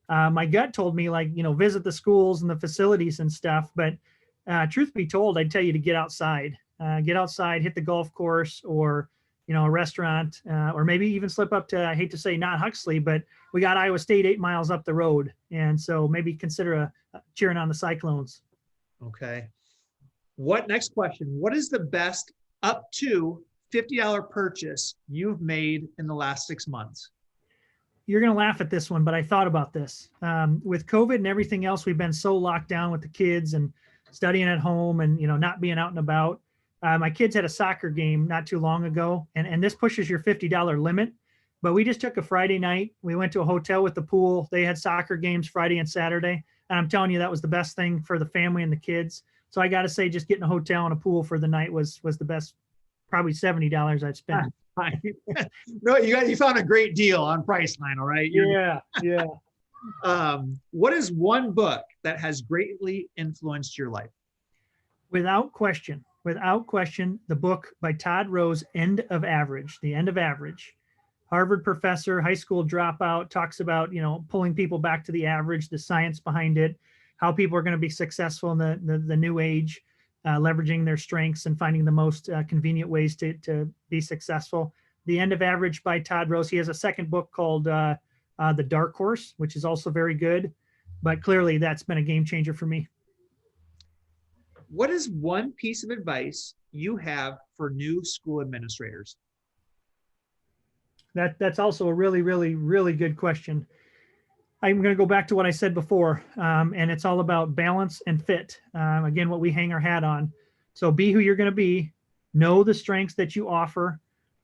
My gut told me, like, visit the schools and the facilities and stuff. But truth be told, I'd tell you to get outside. Hit the golf course, or, a restaurant, or maybe even slip up to, I hate to say not Huxley, but we got Iowa State 8 miles up the road. And so maybe consider cheering on the Cyclones. Okay. Next question. What is the best up to $50 purchase you've made in the last 6 months? You're going to laugh at this one, but I thought about this. With COVID and everything else, we've been so locked down with the kids and studying at home and, not being out and about. My kids had a soccer game not too long ago, and this pushes your $50 limit. But we just took a Friday night. We went to a hotel with the pool. They had soccer games Friday and Saturday. And I'm telling you, that was the best thing for the family and the kids. So I got to say, just getting a hotel and a pool for the night was the best, probably $70 I've spent. No, you found a great deal on Priceline, all right? Yeah. What is one book that has greatly influenced your life? Without question, the book by Todd Rose, The End of Average. Harvard professor, high school dropout, talks about, pulling people back to the average, the science behind it, how people are going to be successful in the new age, leveraging their strengths and finding the most convenient ways to be successful. The End of Average by Todd Rose. He has a second book called The Dark Horse, which is also very good, but clearly that's been a game changer for me. What is one piece of advice you have for new school administrators? That's also a really, really, really good question. I'm going to go back to what I said before, and it's all about balance and fit. Again, what we hang our hat on. So be who you're going to be, know the strengths that you offer,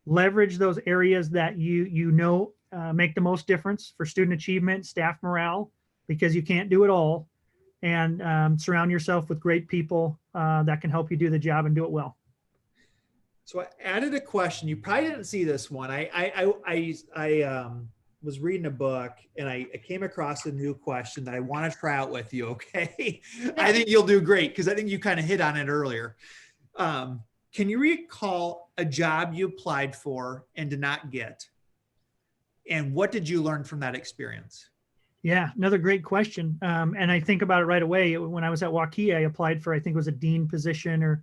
leverage those areas that make the most difference for student achievement, staff morale, because you can't do it all, and surround yourself with great people that can help you do the job and do it well. So I added a question. You probably didn't see this one. I was reading a book and I came across a new question that I want to try out with you. Okay. I think you'll do great because I think you kind of hit on it earlier. Can you recall a job you applied for and did not get? And what did you learn from that experience? Yeah, another great question. And I think about it right away. When I was at Waukee, I applied for, I think it was a dean position or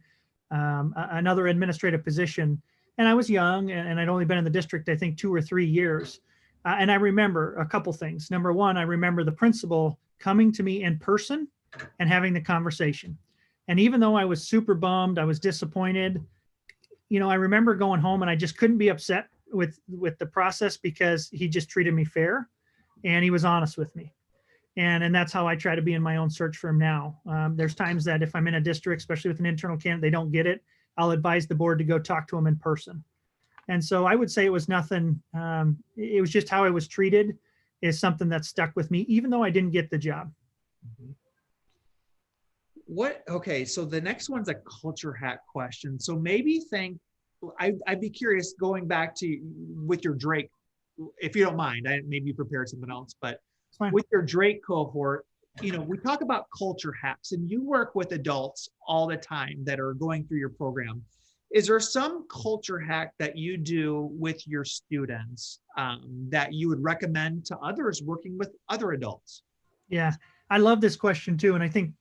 another administrative position. And I was young and I'd only been in the district, I think 2 or 3 years. And I remember a couple things. Number one, I remember the principal coming to me in person and having the conversation. And even though I was super bummed, I was disappointed, I remember going home and I just couldn't be upset with the process because he just treated me fair and he was honest with me. And that's how I try to be in my own search for him now. There's times that if I'm in a district, especially with an internal candidate, they don't get it, I'll advise the board to go talk to him in person. And so I would say it was nothing. It was just how I was treated is something that stuck with me, even though I didn't get the job. Okay, so the next one's a culture hack question. So maybe I'd be curious going back to with your Drake, if you don't mind, maybe you prepared something else, but with your Drake cohort, we talk about culture hacks and you work with adults all the time that are going through your program. Is there some culture hack that you do with your students that you would recommend to others working with other adults? Yeah, I love this question too. And I think,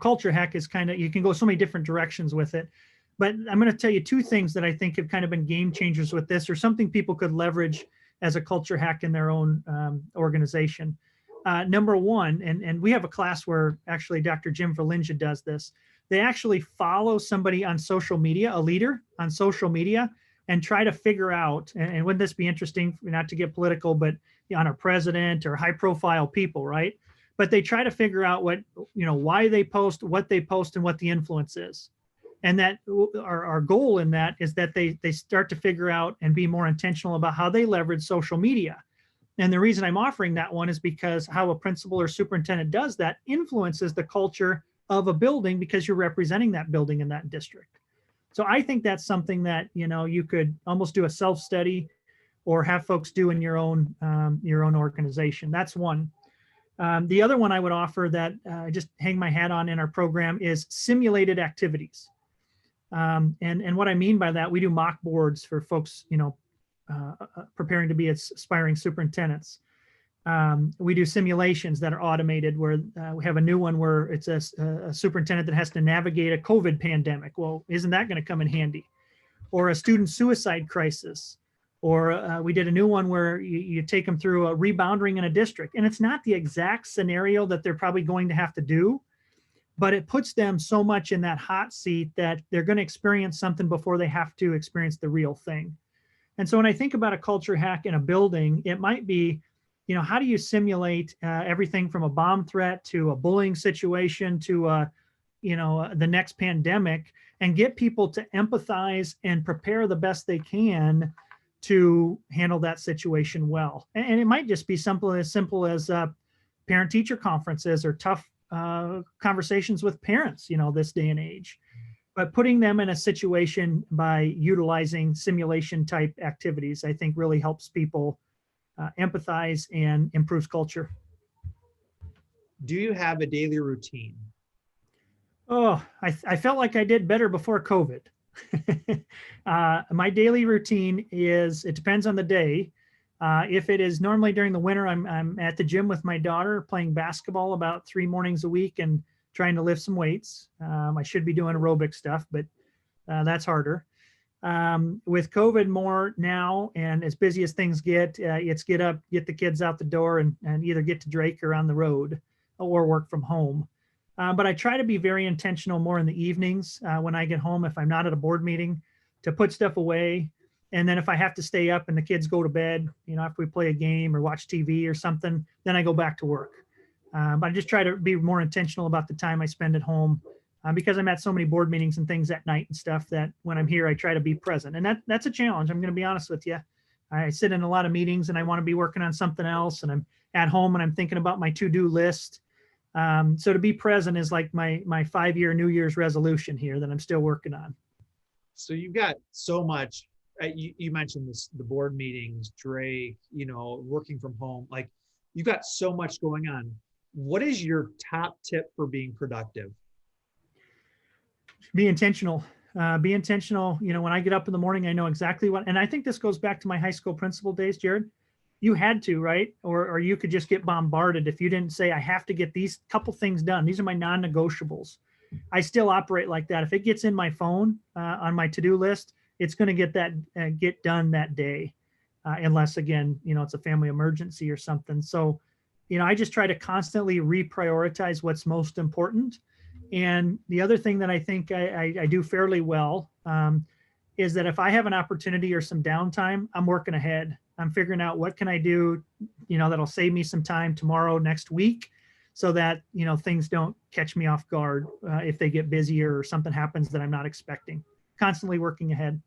culture hack is you can go so many different directions with it. But I'm going to tell you 2 things that I think have kind of been game changers with this, or something people could leverage as a culture hack in their own organization. Number one, and we have a class where actually Dr. Jim Verlinja does this. They actually follow somebody on social media, a leader on social media, and try to figure out, and wouldn't this be interesting, not to get political, but on our president or high profile people, right? But they try to figure out why they post, what they post, and what the influence is. And that our goal in that is that they start to figure out and be more intentional about how they leverage social media. And the reason I'm offering that one is because how a principal or superintendent does that influences the culture of a building because you're representing that building in that district. So I think that's something that, you could almost do a self-study or have folks do in your own organization. That's one. The other one I would offer that I just hang my hat on in our program is simulated activities. And what I mean by that, we do mock boards for folks, preparing to be aspiring superintendents. We do simulations that are automated where we have a new one where it's a superintendent that has to navigate a COVID pandemic. Well, isn't that going to come in handy? Or a student suicide crisis. Or we did a new one where you take them through a rebounding in a district. And it's not the exact scenario that they're probably going to have to do, but it puts them so much in that hot seat that they're going to experience something before they have to experience the real thing. And so when I think about a culture hack in a building, it might be, how do you simulate everything from a bomb threat to a bullying situation to, the next pandemic, and get people to empathize and prepare the best they can to handle that situation well. And it might just be simple as parent-teacher conferences or tough conversations with parents, this day and age. But putting them in a situation by utilizing simulation type activities, I think really helps people empathize and improves culture. Do you have a daily routine? Oh, I felt like I did better before COVID. My daily routine it depends on the day. If it is normally during the winter, I'm at the gym with my daughter playing basketball about 3 mornings a week and trying to lift some weights. I should be doing aerobic stuff, but that's harder. With COVID more now, and as busy as things get, it's get up, get the kids out the door and either get to Drake or on the road or work from home. But I try to be very intentional more in the evenings when I get home, if I'm not at a board meeting, to put stuff away. And then if I have to stay up and the kids go to bed, after we play a game or watch TV or something, then I go back to work. But I just try to be more intentional about the time I spend at home because I'm at so many board meetings and things at night and stuff, that when I'm here, I try to be present. And that's a challenge. I'm going to be honest with you. I sit in a lot of meetings and I want to be working on something else, and I'm at home and I'm thinking about my to-do list. So to be present is like my 5-year New Year's resolution here that I'm still working on. So you've got so much. You mentioned this, the board meetings, Drake, working from home. Like, you've got so much going on. What is your top tip for being productive? Be intentional. Be intentional. When I get up in the morning, I know exactly what, and I think this goes back to my high school principal days, Jared. You had to, right? Or you could just get bombarded if you didn't say, I have to get these couple things done. These are my non-negotiables. I still operate like that. If it gets in my phone on my to-do list, it's going to get done that day, unless again, it's a family emergency or something. So, I just try to constantly reprioritize what's most important. And the other thing that I think I do fairly well is that if I have an opportunity or some downtime, I'm working ahead. I'm figuring out what can I do, that'll save me some time tomorrow, next week, so that, things don't catch me off guard if they get busier or something happens that I'm not expecting. Constantly working ahead.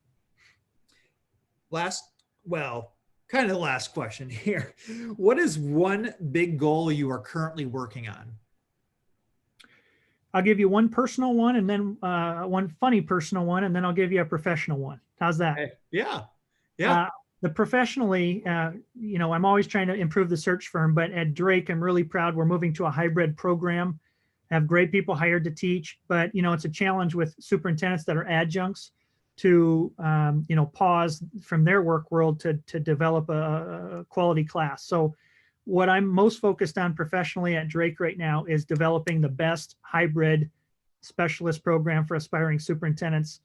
Kind of the last question here. What is one big goal you are currently working on? I'll give you one personal one, and then one funny personal one, and then I'll give you a professional one. How's that? Okay. Yeah. Yeah. The professionally, I'm always trying to improve the search firm, but at Drake, I'm really proud. We're moving to a hybrid program, have great people hired to teach, but, it's a challenge with superintendents that are adjuncts to, pause from their work world to develop a quality class. So what I'm most focused on professionally at Drake right now is developing the best hybrid specialist program for aspiring superintendents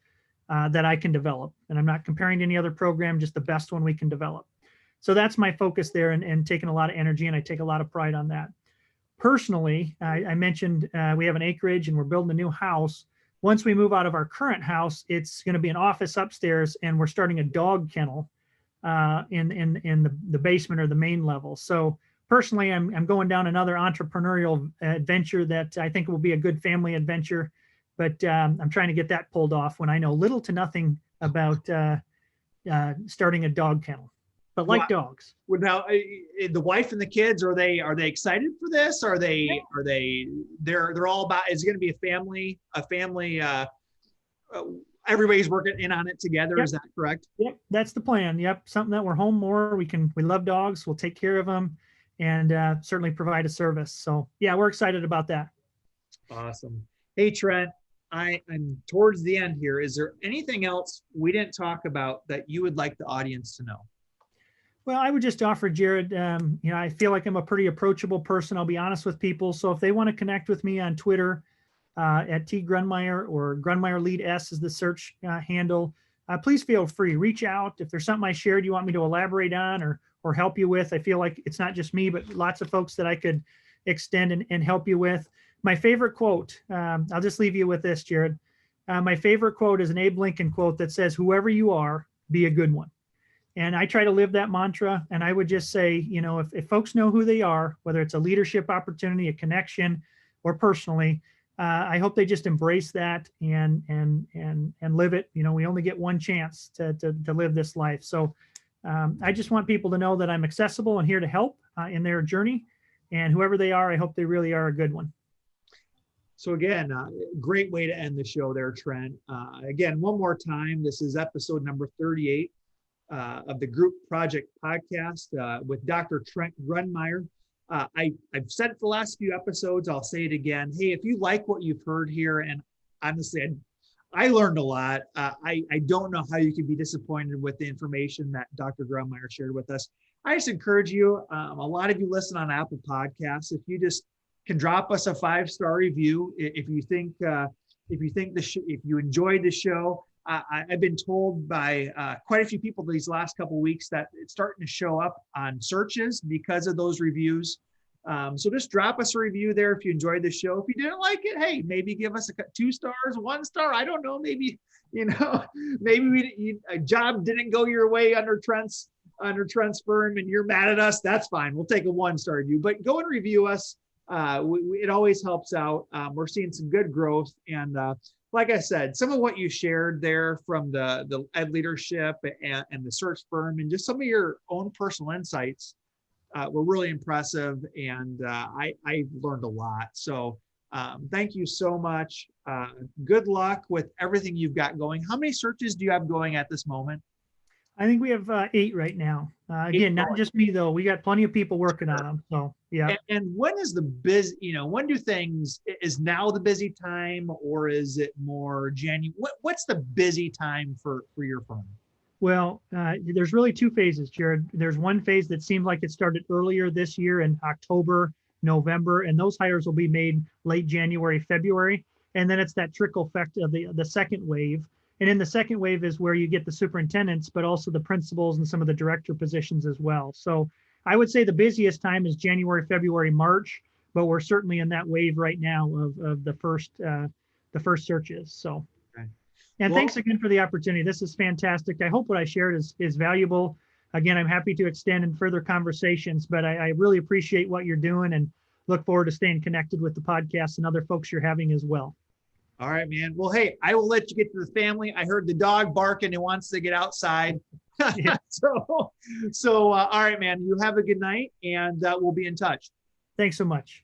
that I can develop. And I'm not comparing to any other program, just the best one we can develop. So that's my focus there, and taking a lot of energy, and I take a lot of pride on that. Personally, I mentioned we have an acreage and we're building a new house. Once we move out of our current house, it's going to be an office upstairs, and we're starting a dog kennel in the basement or the main level. So personally, I'm going down another entrepreneurial adventure that I think will be a good family adventure, but I'm trying to get that pulled off when I know little to nothing about starting a dog kennel. But like dogs. Well, now, the wife and the kids, are they excited for this? They're all about? Is it going to be a family? Everybody's working in on it together. Yep. Is that correct? Yep, that's the plan. Yep, something that we're home more. We love dogs. We'll take care of them, and certainly provide a service. So yeah, we're excited about that. Awesome. Hey, Trent, I'm towards the end here. Is there anything else we didn't talk about that you would like the audience to know? Well, I would just offer, Jared, I feel like I'm a pretty approachable person. I'll be honest with people. So if they want to connect with me on Twitter at T Grundmeyer, or Grundmeyer Lead S is the search handle, please feel free. Reach out. If there's something I shared you want me to elaborate on or help you with, I feel like it's not just me, but lots of folks that I could extend and help you with. My favorite quote, I'll just leave you with this, Jared. My favorite quote is an Abe Lincoln quote that says, "Whoever you are, be a good one." And I try to live that mantra. And I would just say, if folks know who they are, whether it's a leadership opportunity, a connection, or personally, I hope they just embrace that and live it. We only get one chance to live this life. So I just want people to know that I'm accessible and here to help in their journey. And whoever they are, I hope they really are a good one. So again, great way to end the show there, Trent. Again, one more time, this is episode number 38. Of the Group Project Podcast with Dr. Trent Grundmeyer. I've said it the last few episodes, I'll say it again. Hey, if you like what you've heard here, and honestly, I learned a lot. I don't know how you can be disappointed with the information that Dr. Grundmeyer shared with us. I just encourage you, a lot of you listen on Apple Podcasts, if you just can drop us a 5-star review, if you enjoyed the show. I've been told by quite a few people these last couple of weeks that it's starting to show up on searches because of those reviews. So just drop us a review there if you enjoyed the show. If you didn't like it, hey, maybe give us 2 stars, 1 star. I don't know. Maybe, maybe a job didn't go your way under Trent's firm and you're mad at us. That's fine. We'll take a 1-star review, but go and review us. it always helps out. We're seeing some good growth. And like I said, some of what you shared there from the ed leadership and the search firm and just some of your own personal insights were really impressive. And I learned a lot. So thank you so much. Good luck with everything you've got going. How many searches do you have going at this moment? I think we have 8 right now. Again, not just me though. We got plenty of people working on them. So yeah. And when is the busy, when do things, is now the busy time or is it more January? What's the busy time for your firm? Well, there's really 2 phases, Jared. There's one phase that seems like it started earlier this year in October, November, and those hires will be made late January, February. And then it's that trickle effect of the second wave. And in the second wave is where you get the superintendents, but also the principals and some of the director positions as well. So I would say the busiest time is January, February, March, but we're certainly in that wave right now of the first searches. So, okay. And thanks again for the opportunity. This is fantastic. I hope what I shared is valuable. Again, I'm happy to extend in further conversations, but I really appreciate what you're doing and look forward to staying connected with the podcast and other folks you're having as well. All right, man. Well, hey, I will let you get to the family. I heard the dog barking and wants to get outside. Yeah. So all right, man, you have a good night and we'll be in touch. Thanks so much.